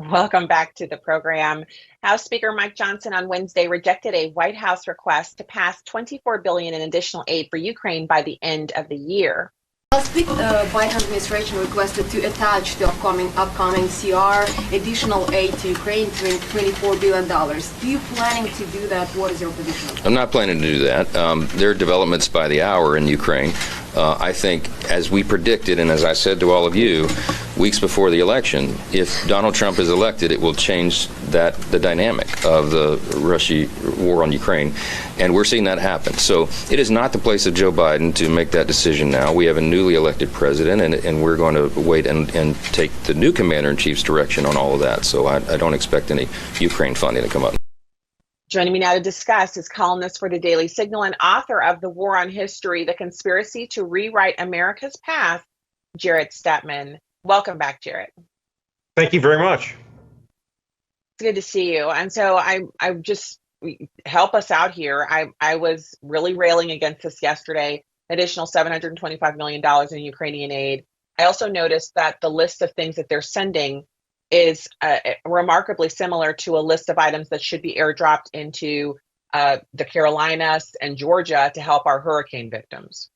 Welcome back to the program. House Speaker Mike Johnson on Wednesday rejected a White House request to pass $24 billion in additional aid for Ukraine by the end of the year. Last week, the Biden administration requested to attach to upcoming CR additional aid to Ukraine, $24 billion. Are you planning to do that? What is your position? I'm not planning to do that. There are developments by the hour in Ukraine. I think, as we predicted, and as I said to all of you weeks before the election, if Donald Trump is elected, it will change the dynamic of the Russia war on Ukraine, and we're seeing that happen. So it is not the place of Joe Biden to make that decision now. We have a newly elected president, and we're going to wait and take the new commander-in-chief's direction on all of that. So I don't expect any Ukraine funding to come up. Joining me now to discuss is columnist for the Daily Signal and author of The War on History, The Conspiracy to Rewrite America's Past, Jarrett Stepman. Welcome back, Jarrett. Thank you very much. It's good to see you. And so I just help us out here. I was really railing against this yesterday, additional $725 million in Ukrainian aid. I also noticed that the list of things that they're sending is remarkably similar to a list of items that should be airdropped into the Carolinas and Georgia to help our hurricane victims.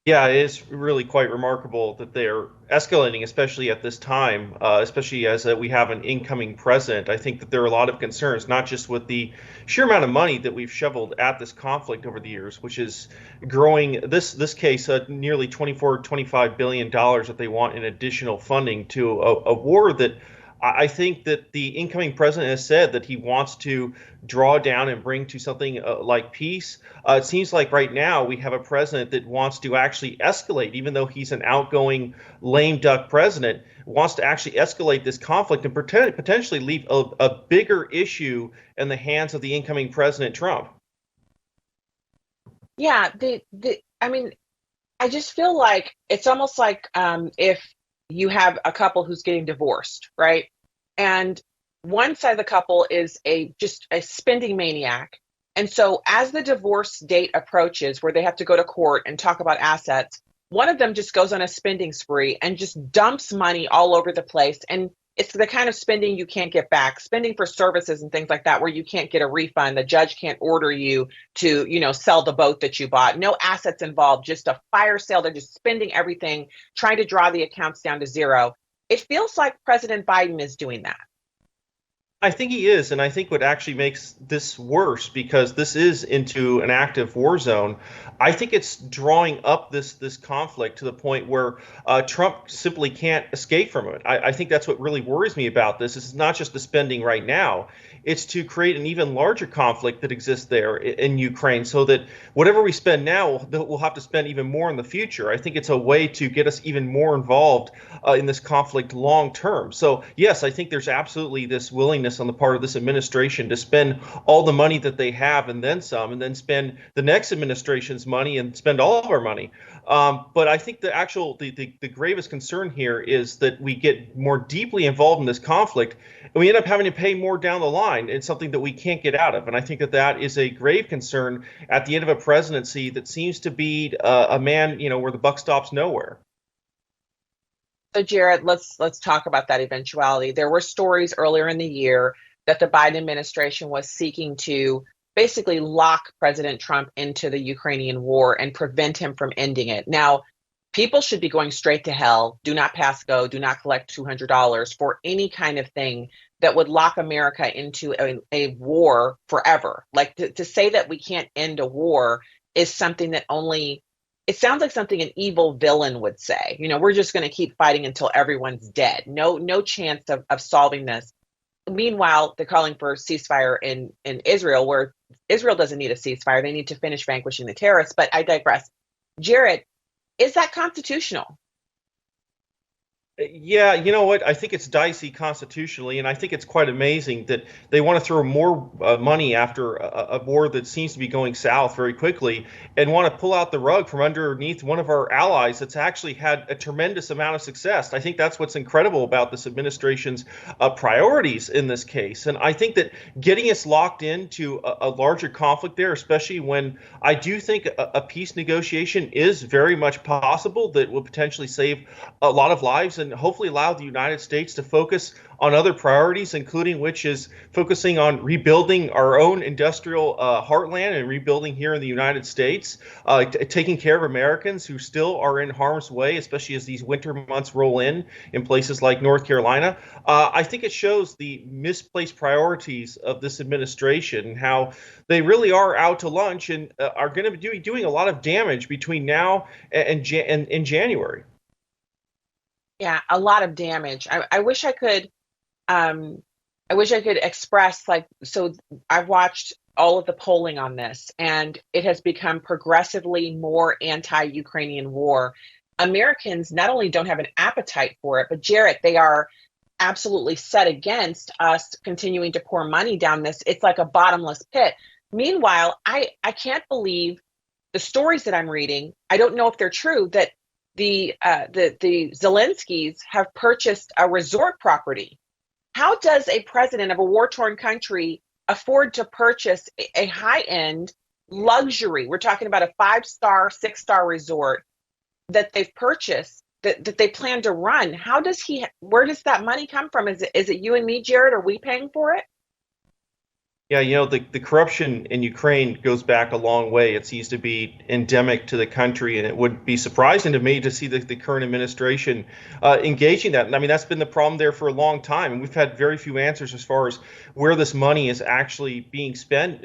Yeah, it is really quite remarkable that they're escalating, especially at this time, especially as we have an incoming president. I think that there are a lot of concerns, not just with the sheer amount of money that we've shoveled at this conflict over the years, which is growing, this case, nearly $25 billion that they want in additional funding to a war that I think that the incoming president has said that he wants to draw down and bring to something like peace. It seems like right now we have a president that wants to actually escalate, even though he's an outgoing lame duck president, wants to actually escalate this conflict and potentially leave a bigger issue in the hands of the incoming President Trump. Yeah, I mean, I just feel like it's almost like if you have a couple who's getting divorced, right? And one side of the couple is just a spending maniac. And so as the divorce date approaches, where they have to go to court and talk about assets, one of them just goes on a spending spree and just dumps money all over the place. And it's the kind of spending you can't get back, spending for services and things like that, where you can't get a refund. The judge can't order you to, sell the boat that you bought. No assets involved, just a fire sale. They're just spending everything, trying to draw the accounts down to zero. It feels like President Biden is doing that. I think he is, and I think what actually makes this worse, because this is into an active war zone, I think it's drawing up this conflict to the point where Trump simply can't escape from it. I think that's what really worries me about this. It's not just the spending right now. It's to create an even larger conflict that exists there in Ukraine, so that whatever we spend now, we'll have to spend even more in the future. I think it's a way to get us even more involved in this conflict long term. So, yes, I think there's absolutely this willingness on the part of this administration to spend all the money that they have and then some, and then spend the next administration's money and spend all of our money. But I think the gravest concern here is that we get more deeply involved in this conflict and we end up having to pay more down the line. It's something that we can't get out of. And I think that is a grave concern at the end of a presidency that seems to be a man, where the buck stops nowhere. So, Jarrett, let's talk about that eventuality. There were stories earlier in the year that the Biden administration was seeking to basically lock President Trump into the Ukrainian war and prevent him from ending it. Now, people should be going straight to hell. Do not pass go. Do not collect $200 for any kind of thing that would lock America into a war forever. Like to say that we can't end a war is something that it sounds like something an evil villain would say. We're just going to keep fighting until everyone's dead. No chance of solving this. Meanwhile, they're calling for a ceasefire in Israel, where Israel doesn't need a ceasefire. They need to finish vanquishing the terrorists. But I digress. Jarrett, is that constitutional? Yeah, you know what? I think it's dicey constitutionally, and I think it's quite amazing that they want to throw more money after a war that seems to be going south very quickly and want to pull out the rug from underneath one of our allies that's actually had a tremendous amount of success. I think that's what's incredible about this administration's priorities in this case. And I think that getting us locked into a larger conflict there, especially when I do think a peace negotiation is very much possible that will potentially save a lot of lives and hopefully allow the United States to focus on other priorities, including which is focusing on rebuilding our own industrial heartland and rebuilding here in the United States, taking care of Americans who still are in harm's way, especially as these winter months roll in places like North Carolina. I think it shows the misplaced priorities of this administration and how they really are out to lunch and are going to be doing a lot of damage between now and in January. Yeah, a lot of damage. I wish I could express like so I've watched all of the polling on this and it has become progressively more anti-Ukrainian war. Americans not only don't have an appetite for it, but Jarrett, they are absolutely set against us continuing to pour money down this. It's like a bottomless pit. Meanwhile, I can't believe the stories that I'm reading. I don't know if they're true that the Zelenskys have purchased a resort property. How does a president of a war-torn country afford to purchase a high-end luxury? We're talking about a 5-star, 6-star resort that they've purchased that they plan to run. Where does that money come from? Is it you and me, Jarrett? Are we paying for it? Yeah, the corruption in Ukraine goes back a long way. It seems to be endemic to the country, and it would be surprising to me to see the current administration engaging that. I mean, that's been the problem there for a long time, and we've had very few answers as far as where this money is actually being spent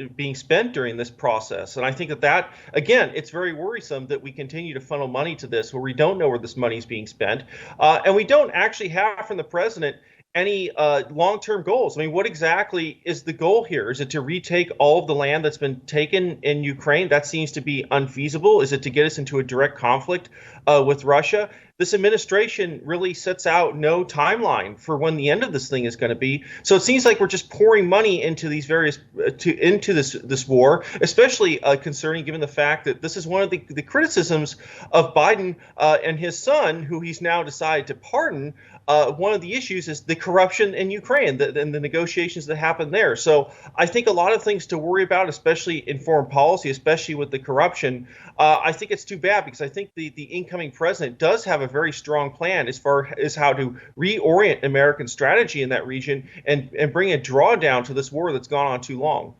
during this process. And I think that again, it's very worrisome that we continue to funnel money to this where we don't know where this money is being spent, and we don't actually have from the president any long-term goals. I mean, what exactly is the goal here? Is it to retake all of the land that's been taken in Ukraine? That seems to be unfeasible. Is it to get us into a direct conflict with Russia? This administration really sets out no timeline for when the end of this thing is going to be. So it seems like we're just pouring money into these various into this war, especially concerning given the fact that this is one of the criticisms of Biden and his son, who he's now decided to pardon. One of the issues is the corruption in Ukraine and the negotiations that happen there. So I think a lot of things to worry about, especially in foreign policy, especially with the corruption. I think it's too bad because I think the incoming president does have a very strong plan as far as how to reorient American strategy in that region and bring a drawdown to this war that's gone on too long.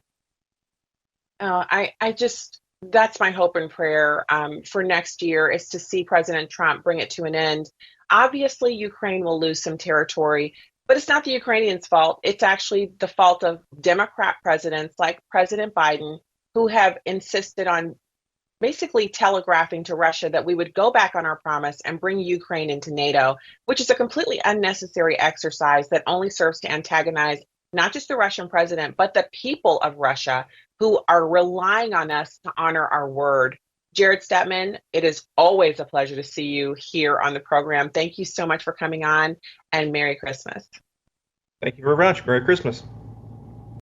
That's my hope and prayer for next year is to see President Trump bring it to an end. Obviously, Ukraine will lose some territory, but it's not the Ukrainians' fault. It's actually the fault of Democrat presidents like President Biden, who have insisted on basically telegraphing to Russia that we would go back on our promise and bring Ukraine into NATO, which is a completely unnecessary exercise that only serves to antagonize not just the Russian president, but the people of Russia who are relying on us to honor our word. Jarrett Stepman, it is always a pleasure to see you here on the program. Thank you so much for coming on, and Merry Christmas. Thank you very much. Merry Christmas.